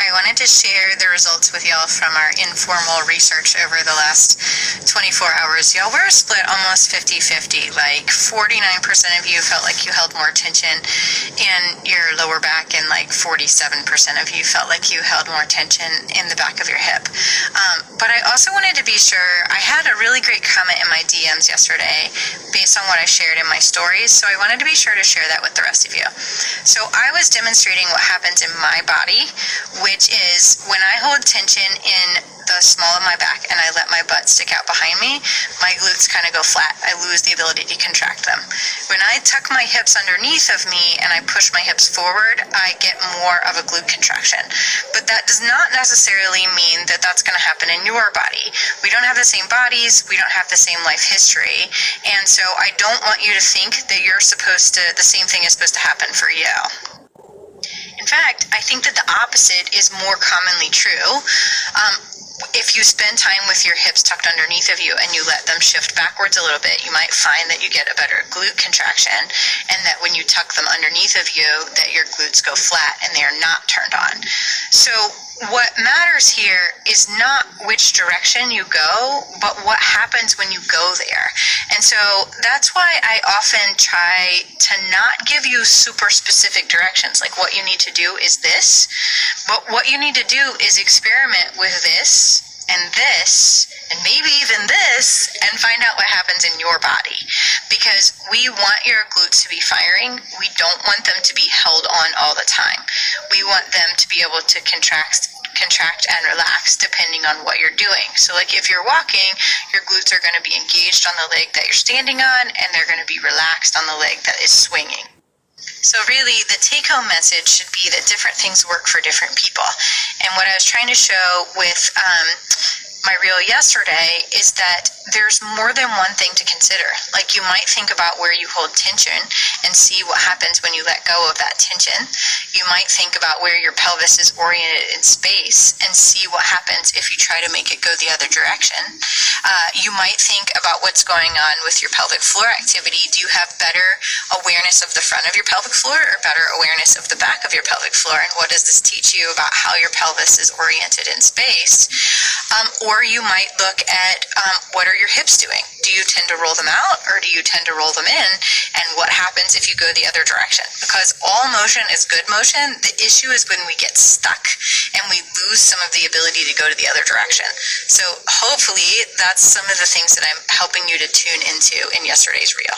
I wanted to share the results with y'all from our informal research over the last 24 hours. Y'all were split almost 50-50. Like 49% of you felt like you held more tension in your lower back, and like 47% of you felt like you held more tension in the back of your hip. But I also wanted to be sure, I had a really great comment in my DMs yesterday based on what I shared in my stories, so I wanted to be sure to share that with the rest of you. So I was demonstrating what happens in my body, which is when I hold tension in the small of my back and I let my butt stick out behind me, my glutes kind of go flat. I lose the ability to contract them. When I tuck my hips underneath of me and I push my hips forward, I get more of a glute contraction. But that does not necessarily mean that that's going to happen in your body. We don't have the same bodies. We don't have the same life history. And so I don't want you to think that the same thing is supposed to happen for you. In fact, I think that the opposite is more commonly true. If you spend time with your hips tucked underneath of you and you let them shift backwards a little bit, you might find that you get a better glute contraction, and that when you tuck them underneath of you, that your glutes go flat and they are not turned on. So what matters here is not which direction you go, but what happens when you go there. And so that's why I often try to not give you super specific directions, like what you need to do is this, but what you need to do is experiment with this, and maybe even this, and find out what happens in your body. Because we want your glutes to be firing. We don't want them to be held on all the time. We want them to be able to contract and relax depending on what you're doing. So like if you're walking, your glutes are going to be engaged on the leg that you're standing on, and they're going to be relaxed on the leg that is swinging. So really, the take-home message should be that different things work for different people. And what I was trying to show with my reel yesterday is that there's more than one thing to consider. Like you might think about where you hold tension and see what happens when you let go of that tension. You might think about where your pelvis is oriented in space and see what happens if you try to make it go the other direction. You might think about what's going on with your pelvic floor activity. Do you have better awareness of the front of your pelvic floor or better awareness of the back of your pelvic floor? And what does this teach you about how your pelvis is oriented in space? Or you might look at what are your hips doing? Do you tend to roll them out or do you tend to roll them in? And what happens if you go the other direction? Because all motion is good motion. The issue is when we get stuck and we lose some of the ability to go to the other direction. So hopefully that's some of the things that I'm helping you to tune into in yesterday's reel.